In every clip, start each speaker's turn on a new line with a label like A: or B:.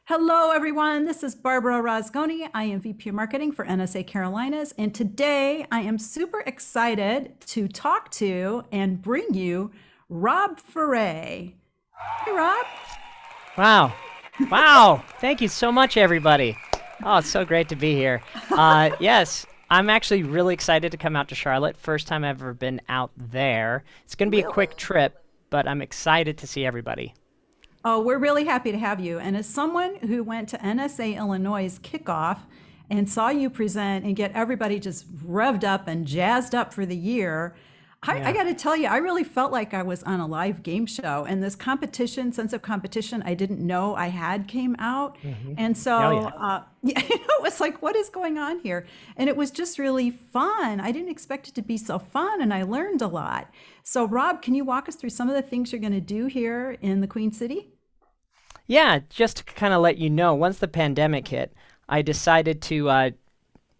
A: Hello, everyone. This is Barbara Rosgoni. I am VP of Marketing for NSA Carolinas. And today I am super excited to talk to and bring you Rob Ferre. Hey, Rob.
B: Wow. Wow. Thank you so much, everybody. Oh, it's so great to be here. Yes, I'm actually really excited to come out to Charlotte. First time I've ever been out there. It's going to be a quick trip, but I'm excited to see everybody.
A: Oh, we're really happy to have you. And as someone who went to NSA Illinois' kickoff and saw you present and get everybody just revved up and jazzed up for the year, I
B: Yeah.
A: got to tell you, I really felt like I was on a live game show. And this competition, sense of competition, I didn't know I had came out.
B: Hmm.
A: And
B: Oh,
A: so,
B: yeah.
A: yeah, it was like, what is going on here? And it was just really fun. I didn't expect it to be so fun, and I learned a lot. So, Rob, can you walk us through some of the things you're going to do here in the Queen City?
B: Yeah, just to kind of let you know, once the pandemic hit, I decided to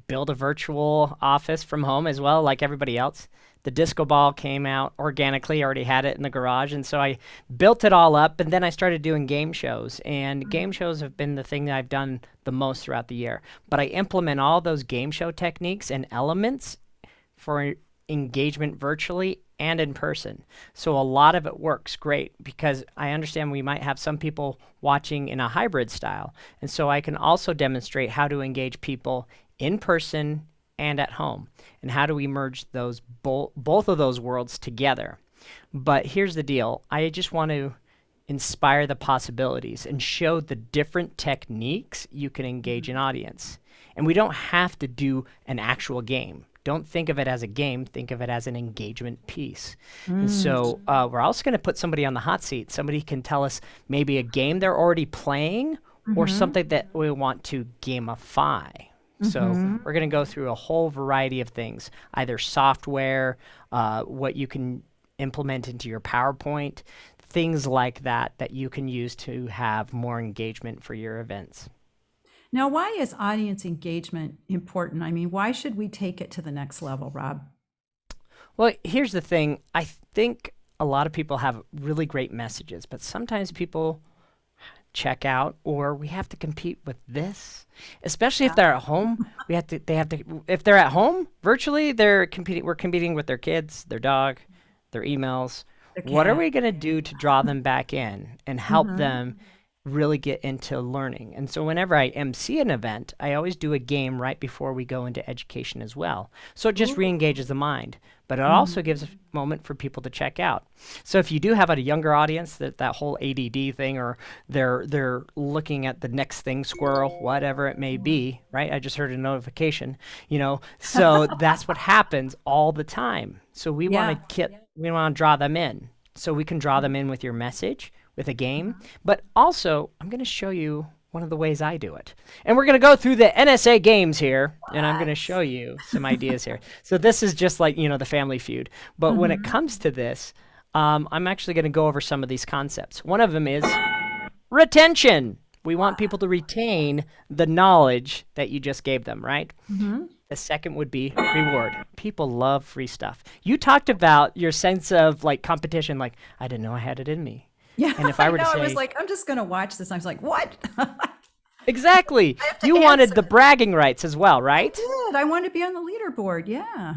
B: build a virtual office from home as well, like everybody else. The disco ball came out organically, I already had it in the garage, and so I built it all up, and then I started doing game shows. And game shows have been the thing that I've done the most throughout the year. But I implement all those game show techniques and elements for engagement virtually and in person. So a lot of it works great because I understand we might have some people watching in a hybrid style. And so I can also demonstrate how to engage people in person and at home and how do we merge those both of those worlds together. But here's the deal. I just want to inspire the possibilities and show the different techniques you can engage an audience. And we don't have to do an actual game. Don't think of it as a game, think of it as an engagement piece. And so we're also going to put somebody on the hot seat. Somebody can tell us maybe a game they're already playing or something that we want to gamify. So we're going to go through a whole variety of things, either software, what you can implement into your PowerPoint, things like that that you can use to have more engagement for your events.
A: Now, why is audience engagement important? I mean, why should we take it to the next level, Rob?
B: Well, here's the thing. I think a lot of people have really great messages, but sometimes people check out or we have to compete with this, especially if they're at home. If they're at home virtually, we're competing with their kids, their dog, their emails.
A: The
B: What are
A: cat.
B: we going to do to draw them back in and help them really get into learning? And so whenever I MC an event, I always do a game right before we go into education as well. So it just re-engages the mind, but it also gives a moment for people to check out. So if you do have a younger audience, that whole ADD thing, or they're looking at the next thing, squirrel, whatever it may be, right? I just heard a notification, so that's what happens all the time. So
A: Yeah.
B: we want to draw them in. So we can draw them in with your message, with a game, but also I'm going to show you one of the ways I do it. And we're going to go through the NSA games here, and I'm going to show you some ideas here. So this is just like, the Family Feud. But when it comes to this, I'm actually going to go over some of these concepts. One of them is retention. We want people to retain the knowledge that you just gave them, right? The second would be reward. People love free stuff. You talked about your sense of like competition, like, I didn't know I had it in me.
A: Yeah,
B: And if
A: I
B: I were to
A: know. I was
B: say,
A: like, I'm just going to watch this. I was like, what? I
B: exactly,
A: have to
B: you wanted
A: answer.
B: the bragging rights as well, right?
A: Good. I want to be on the leaderboard. Yeah.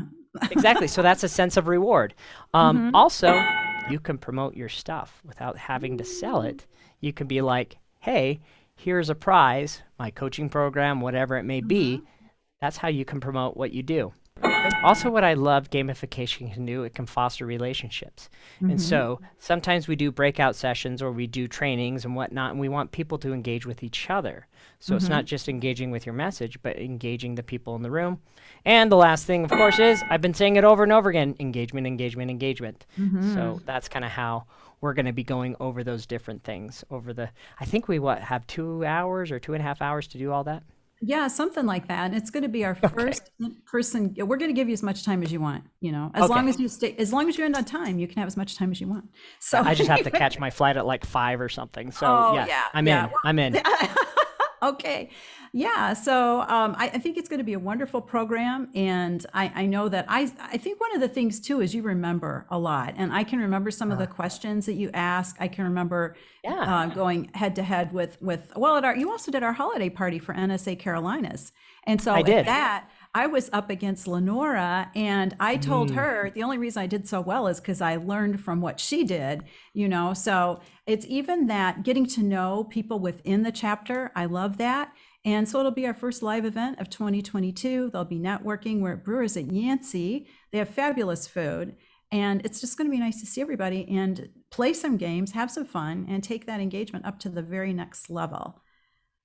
B: Exactly. So that's a sense of reward. Also, you can promote your stuff without having to sell it. You can be like, hey, here's a prize, my coaching program, whatever it may be. That's how you can promote what you do. Also, what I love gamification can do, it can foster relationships. And so sometimes we do breakout sessions or we do trainings and whatnot, and we want people to engage with each other. So it's not just engaging with your message, but engaging the people in the room. And the last thing, of course, is I've been saying it over and over again, engagement, engagement, engagement. So that's kind of how we're going to be going over those different things I think we have 2 hours or 2.5 hours to do all that?
A: Yeah, something like that. And it's going to be our
B: Okay.
A: first in-person. We're going to give you as much time as you want, as long
B: Okay.
A: as as long as you end on time, you can have as much time as you want. So
B: I just have to catch my flight at like 5 or something. So
A: Oh,
B: yeah,
A: yeah,
B: I'm
A: yeah.
B: in. I'm in.
A: Okay. Yeah. So I think it's going to be a wonderful program. And I know that I think one of the things too is you remember a lot. And I can remember some of the questions that you ask. I can remember
B: Yeah,
A: going head to head well, you also did our holiday party for NSA Carolinas. And so
B: I
A: at
B: did.
A: that, I was up against Lenora, and I told
B: Mm.
A: her the only reason I did so well is because I learned from what she did, you know. So it's even that getting to know people within the chapter. I love that. And so it'll be our first live event of 2022. There'll be networking. We're at Brewers at Yancey. They have fabulous food. And it's just going to be nice to see everybody and play some games, have some fun, and take that engagement up to the very next level.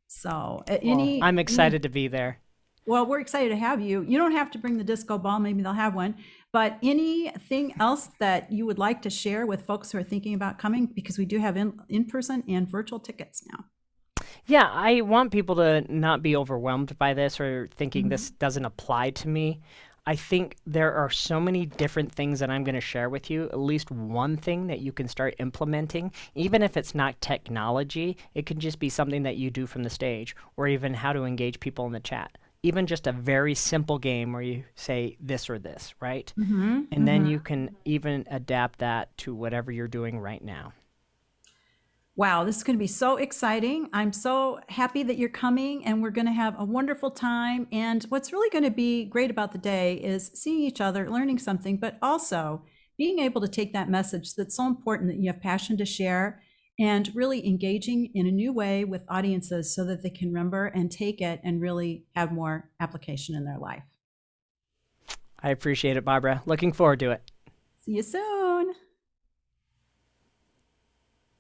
A: So,
B: Well, I'm
A: any
B: excited to be there.
A: well, we're excited to have you. You don't have to bring the disco ball, maybe they'll have one. But anything else that you would like to share with folks who are thinking about coming? Because we do have in-person and virtual tickets now.
B: Yeah, I want people to not be overwhelmed by this or thinking
A: Mhm.
B: this doesn't apply to me. I think there are so many different things that I'm going to share with you. At least one thing that you can start implementing, even if it's not technology, it can just be something that you do from the stage, or even how to engage people in the chat. Even just a very simple game where you say this or this, right?
A: Mhm.
B: And then
A: Mhm.
B: you can even adapt that to whatever you're doing right now.
A: Wow, this is going to be so exciting. I'm so happy that you're coming, and we're going to have a wonderful time. And what's really going to be great about the day is seeing each other, learning something, but also being able to take that message that's so important that you have passion to share and really engaging in a new way with audiences so that they can remember and take it and really have more application in their life.
B: I appreciate it, Barbara. Looking forward to it.
A: See you soon.